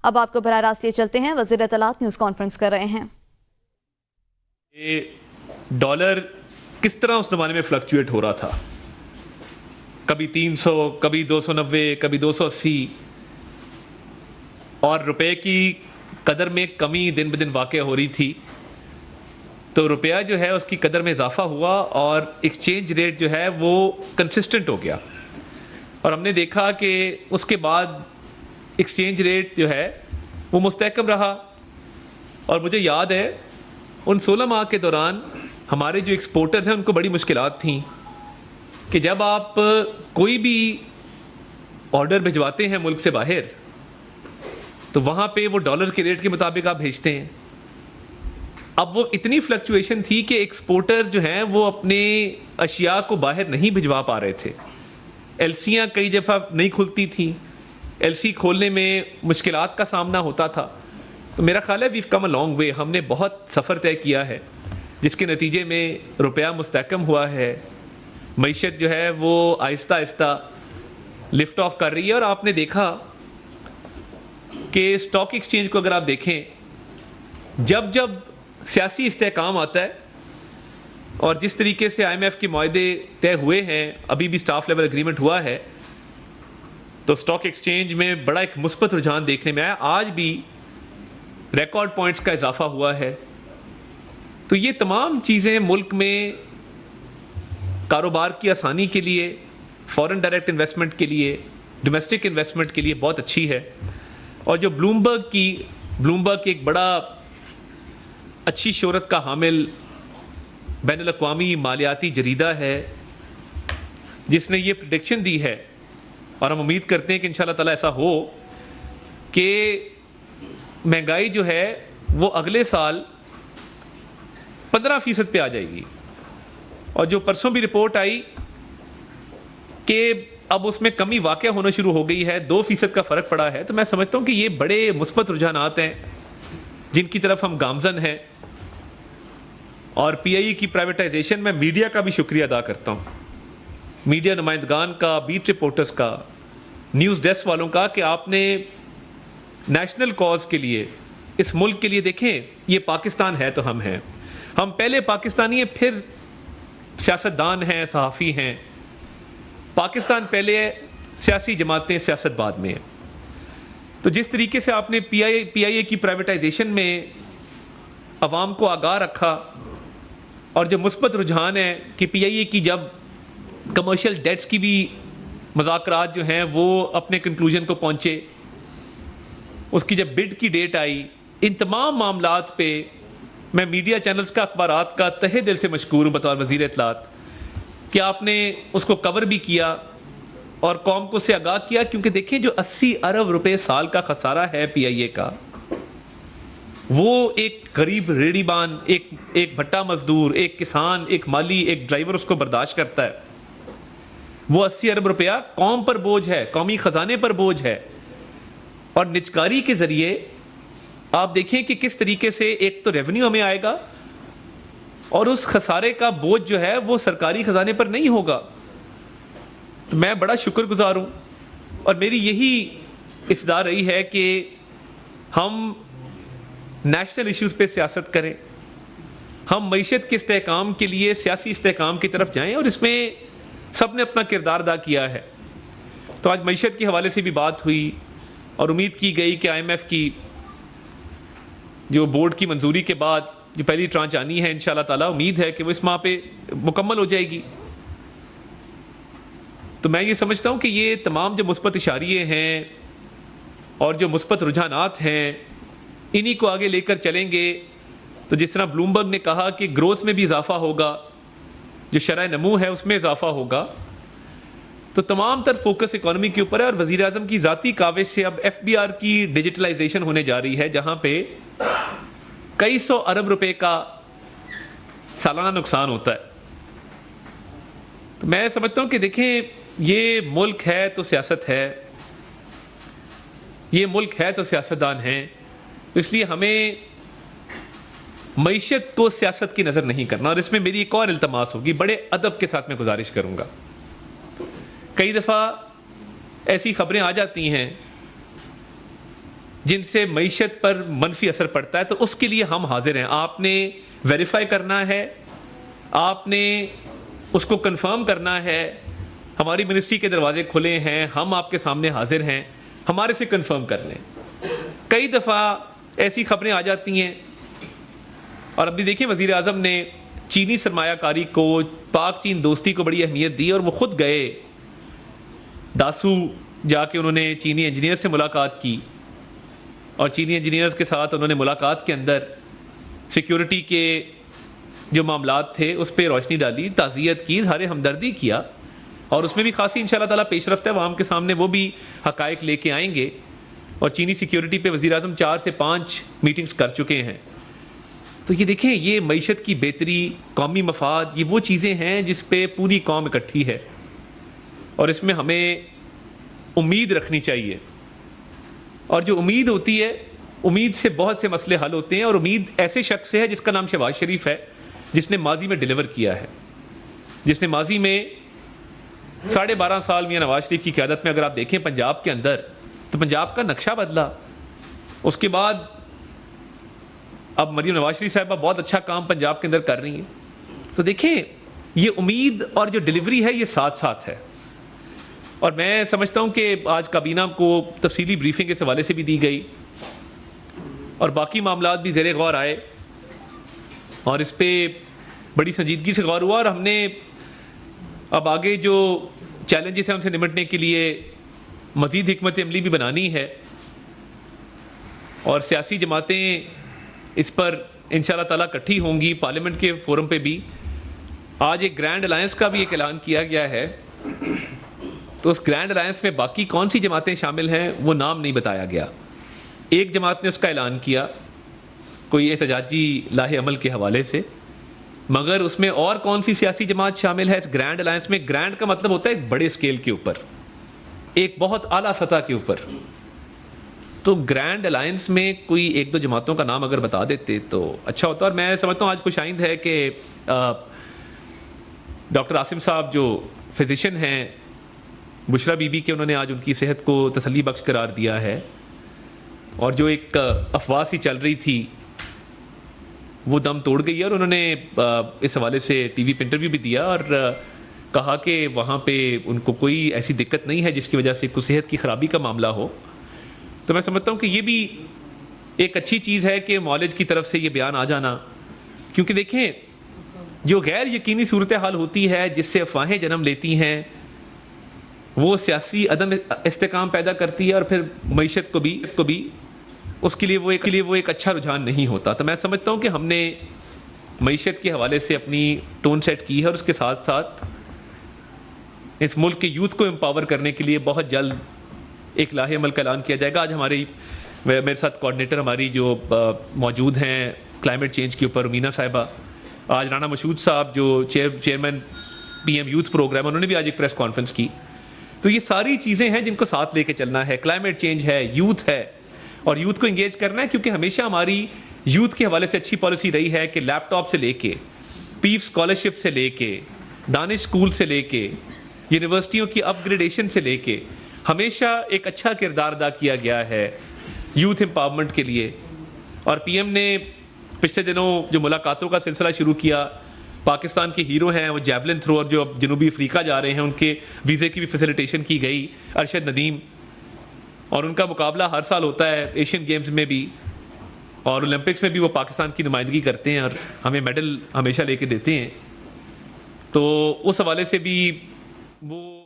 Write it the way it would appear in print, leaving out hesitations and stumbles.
اب آپ کو براہ راست لیے چلتے ہیں، وزیر اطلاعات نیوز کانفرنس کر رہے ہیں۔ ڈالر کس طرح اس زمانے میں فلکچویٹ ہو رہا تھا، کبھی 300، کبھی 290، کبھی 280، اور روپے کی قدر میں کمی دن بدن واقع ہو رہی تھی، تو روپیہ جو ہے اس کی قدر میں اضافہ ہوا اور ایکسچینج ریٹ جو ہے وہ کنسسٹنٹ ہو گیا، اور ہم نے دیکھا کہ اس کے بعد ایکسچینج ریٹ جو ہے وہ مستحکم رہا۔ اور مجھے یاد ہے ان 16 ماہ کے دوران ہمارے جو ایکسپورٹرز ہیں ان کو بڑی مشکلات تھیں کہ جب آپ کوئی بھی آرڈر بھجواتے ہیں ملک سے باہر تو وہاں پہ وہ ڈالر کے ریٹ کے مطابق آپ بھیجتے ہیں۔ اب وہ اتنی فلکچویشن تھی کہ ایکسپورٹرز جو ہیں وہ اپنے اشیاء کو باہر نہیں بھجوا پا رہے تھے، ایل سیاں کئی دفعہ نہیں کھلتی تھیں، ایل سی کھولنے میں مشکلات کا سامنا ہوتا تھا۔ تو میرا خیال ہے view come a long way, ہم نے بہت سفر طے کیا ہے جس کے نتیجے میں روپیہ مستحکم ہوا ہے، معیشت جو ہے وہ آہستہ آہستہ لفٹ آف کر رہی ہے۔ اور آپ نے دیکھا کہ اسٹاک ایکسچینج کو اگر آپ دیکھیں، جب جب سیاسی استحکام آتا ہے اور جس طریقے سے آئی ایم ایف کے معاہدے طے ہوئے ہیں، ابھی بھی سٹاف لیول اگریمنٹ ہوا ہے، تو اسٹاک ایکسچینج میں بڑا ایک مثبت رجحان دیکھنے میں آیا، آج بھی ریکارڈ پوائنٹس کا اضافہ ہوا ہے۔ تو یہ تمام چیزیں ملک میں کاروبار کی آسانی کے لیے، فورن ڈائریکٹ انویسٹمنٹ کے لیے، ڈومیسٹک انویسٹمنٹ کے لیے بہت اچھی ہے۔ اور جو بلومبرگ ایک بڑا اچھی شہرت کا حامل بین الاقوامی مالیاتی جریدہ ہے جس نے یہ پریڈکشن دی ہے، اور ہم امید کرتے ہیں کہ انشاءاللہ تعالیٰ ایسا ہو کہ مہنگائی جو ہے وہ اگلے سال 15% پہ آ جائے گی۔ اور جو پرسوں بھی رپورٹ آئی کہ اب اس میں کمی واقع ہونا شروع ہو گئی ہے، 2% کا فرق پڑا ہے، تو میں سمجھتا ہوں کہ یہ بڑے مثبت رجحانات ہیں جن کی طرف ہم گامزن ہیں۔ اور پی آئی اے کی پرائیویٹائزیشن میں میڈیا کا بھی شکریہ ادا کرتا ہوں، میڈیا نمائندگان کا، بیٹ رپورٹرز کا، نیوز ڈیسک والوں کا، کہ آپ نے نیشنل کاز کے لیے، اس ملک کے لیے، دیکھیں یہ پاکستان ہے تو ہم ہیں، ہم پہلے پاکستانی ہیں، پھر سیاستدان ہیں، صحافی ہیں، پاکستان پہلے ہے، سیاسی جماعتیں سیاست بعد میں ہیں۔ تو جس طریقے سے آپ نے پی آئی اے کی پرائیویٹائزیشن میں عوام کو آگاہ رکھا، اور جو مثبت رجحان ہے کہ پی آئی اے کی جب کمرشل ڈیٹس کی بھی مذاکرات جو ہیں وہ اپنے کنکلوژن کو پہنچے، اس کی جب بڈ کی ڈیٹ آئی، ان تمام معاملات پہ میں میڈیا چینلز کا، اخبارات کا تہہ دل سے مشکور ہوں بطور وزیر اطلاعات کہ آپ نے اس کو کور بھی کیا اور قوم کو سے آگاہ کیا، کیونکہ دیکھیں جو 80 ارب روپے سال کا خسارہ ہے پی آئی اے کا، وہ ایک غریب ریڑھی بان، ایک بھٹا مزدور، ایک کسان، ایک مالی، ایک ڈرائیور اس کو برداشت کرتا ہے۔ وہ 80 ارب روپیہ قوم پر بوجھ ہے، قومی خزانے پر بوجھ ہے، اور نجکاری کے ذریعے آپ دیکھیں کہ کس طریقے سے ایک تو ریونیو ہمیں آئے گا، اور اس خسارے کا بوجھ جو ہے وہ سرکاری خزانے پر نہیں ہوگا۔ تو میں بڑا شکر گزار ہوں، اور میری یہی استدعا رہی ہے کہ ہم نیشنل ایشوز پہ سیاست کریں، ہم معیشت کے استحکام کے لیے سیاسی استحکام کی طرف جائیں، اور اس میں سب نے اپنا کردار ادا کیا ہے۔ تو آج معیشت کے حوالے سے بھی بات ہوئی، اور امید کی گئی کہ آئی ایم ایف کی جو بورڈ کی منظوری کے بعد جو پہلی ٹرانچ آنی ہے، انشاءاللہ تعالیٰ امید ہے کہ وہ اس ماہ پہ مکمل ہو جائے گی۔ تو میں یہ سمجھتا ہوں کہ یہ تمام جو مثبت اشاریے ہیں اور جو مثبت رجحانات ہیں، انہی کو آگے لے کر چلیں گے تو جس طرح بلومبرگ نے کہا کہ گروتھ میں بھی اضافہ ہوگا، جو شرح نمو ہے اس میں اضافہ ہوگا، تو تمام تر فوکس اکانومی کے اوپر ہے۔ اور وزیر اعظم کی ذاتی کاوش سے اب ایف بی آر کی ڈیجیٹلائزیشن ہونے جا رہی ہے، جہاں پہ کئی 100 ارب روپے کا سالانہ نقصان ہوتا ہے۔ تو میں سمجھتا ہوں کہ دیکھیں یہ ملک ہے تو سیاست ہے، یہ ملک ہے تو سیاستدان ہیں، اس لیے ہمیں معیشت کو سیاست کی نظر نہیں کرنا۔ اور اس میں میری ایک اور التماس ہوگی، بڑے ادب کے ساتھ میں گزارش کروں گا، کئی دفعہ ایسی خبریں آ جاتی ہیں جن سے معیشت پر منفی اثر پڑتا ہے، تو اس کے لیے ہم حاضر ہیں. آپ نے ویریفائی کرنا ہے، آپ نے اس کو کنفرم کرنا ہے. ہماری منسٹری کے دروازے کھلے ہیں، ہم آپ کے سامنے حاضر ہیں، ہمارے سے کنفرم کر لیں. کئی دفعہ ایسی خبریں آ جاتی ہیں، اور اب بھی دیکھیں وزیر اعظم نے چینی سرمایہ کاری کو، پاک چین دوستی کو بڑی اہمیت دی، اور وہ خود گئے داسو جا کے انہوں نے چینی انجینئر سے ملاقات کی، اور چینی انجینئرز کے ساتھ انہوں نے ملاقات کے اندر سیکیورٹی کے جو معاملات تھے اس پہ روشنی ڈالی، تعزیت کی، اظہار ہمدردی کیا، اور اس میں بھی خاصی انشاءاللہ تعالیٰ پیش رفت ہے. عوام کے سامنے وہ بھی حقائق لے کے آئیں گے. اور چینی سیکیورٹی پہ وزیر اعظم 4 سے 5 میٹنگز کر چکے ہیں. تو یہ دیکھیں، یہ معیشت کی بہتری، قومی مفاد، یہ وہ چیزیں ہیں جس پہ پوری قوم اکٹھی ہے، اور اس میں ہمیں امید رکھنی چاہیے. اور جو امید ہوتی ہے، امید سے بہت سے مسئلے حل ہوتے ہیں. اور امید ایسے شخص سے ہے جس کا نام شہباز شریف ہے، جس نے ماضی میں ڈیلیور کیا ہے، جس نے ماضی میں 12.5 سال میاں نواز شریف کی قیادت میں اگر آپ دیکھیں پنجاب کے اندر، تو پنجاب کا نقشہ بدلا. اس کے بعد اب مریم نواز شریف صاحبہ بہت اچھا کام پنجاب کے اندر کر رہی ہیں. تو دیکھیں، یہ امید اور جو ڈیلیوری ہے یہ ساتھ ساتھ ہے. اور میں سمجھتا ہوں کہ آج کابینہ کو تفصیلی بریفنگ اس حوالے سے بھی دی گئی، اور باقی معاملات بھی زیر غور آئے، اور اس پہ بڑی سنجیدگی سے غور ہوا. اور ہم نے اب آگے جو چیلنجز ہیں ان سے نمٹنے کے لیے مزید حکمت عملی بھی بنانی ہے، اور سیاسی جماعتیں اس پر انشاءاللہ تعالیٰ اکٹھی ہوں گی. پارلیمنٹ کے فورم پہ بھی آج ایک گرینڈ الائنس کا بھی ایک اعلان کیا گیا ہے. تو اس گرینڈ الائنس میں باقی کون سی جماعتیں شامل ہیں وہ نام نہیں بتایا گیا. ایک جماعت نے اس کا اعلان کیا کوئی احتجاجی لاہ عمل کے حوالے سے، مگر اس میں اور کون سی سیاسی جماعت شامل ہے اس گرینڈ الائنس میں؟ گرینڈ کا مطلب ہوتا ہے ایک بڑے اسکیل کے اوپر، ایک بہت اعلیٰ سطح کے اوپر. تو گرینڈ الائنس میں کوئی 1-2 جماعتوں کا نام اگر بتا دیتے تو اچھا ہوتا. اور میں سمجھتا ہوں آج خوش آئند ہے کہ ڈاکٹر عاصم صاحب جو فزیشین ہیں، بشرا بی بی کے، انہوں نے آج ان کی صحت کو تسلی بخش قرار دیا ہے. اور جو ایک افواہ سی چل رہی تھی وہ دم توڑ گئی ہے، اور انہوں نے اس حوالے سے ٹی وی پہ انٹرویو بھی دیا اور کہا کہ وہاں پہ ان کو کوئی ایسی دقت نہیں ہے جس کی وجہ سے کوئی صحت کی خرابی کا معاملہ ہو. تو میں سمجھتا ہوں کہ یہ بھی ایک اچھی چیز ہے کہ معالج کی طرف سے یہ بیان آ جانا، کیونکہ دیکھیں جو غیر یقینی صورتحال ہوتی ہے جس سے افواہیں جنم لیتی ہیں وہ سیاسی عدم استحکام پیدا کرتی ہے، اور پھر معیشت کو بھی اس کے لیے وہ ایک اچھا رجحان نہیں ہوتا. تو میں سمجھتا ہوں کہ ہم نے معیشت کے حوالے سے اپنی ٹون سیٹ کی ہے، اور اس کے ساتھ ساتھ اس ملک کے یوتھ کو امپاور کرنے کے لیے بہت جلد ایک لاہ عمل کا اعلان کیا جائے گا. آج میرے ساتھ کوآرڈینیٹر ہماری جو موجود ہیں کلائمیٹ چینج کے اوپر، امینا صاحبہ، آج رانا مشہود صاحب جو chairman P M youth programme, انہوں نے بھی آج ایک پریس کانفرنس کی. تو یہ ساری چیزیں ہیں جن کو ساتھ لے کے چلنا ہے. کلائمیٹ چینج ہے، یوتھ ہے، اور یوتھ کو انگیج کرنا ہے، کیونکہ ہمیشہ ہماری یوتھ کے حوالے سے اچھی پالیسی رہی ہے کہ لیپ ٹاپ سے لے کے، پیف اسکالرشپ سے لے کے، دانش اسکول سے لے کے، یونیورسٹیوں کی اپ گریڈیشن سے لے کے ہمیشہ ایک اچھا کردار ادا کیا گیا ہے یوتھ امپاورمنٹ کے لیے. اور پی ایم نے پچھلے دنوں جو ملاقاتوں کا سلسلہ شروع کیا، پاکستان کے ہیرو ہیں وہ جیولن تھرو جو اب جنوبی افریقہ جا رہے ہیں، ان کے ویزے کی بھی فیسیلیٹیشن کی گئی، ارشد ندیم، اور ان کا مقابلہ ہر سال ہوتا ہے ایشین گیمز میں بھی، اور اولمپکس میں بھی وہ پاکستان کی نمائندگی کرتے ہیں اور ہمیں میڈل ہمیشہ لے کے دیتے ہیں. تو اس حوالے سے بھی وہ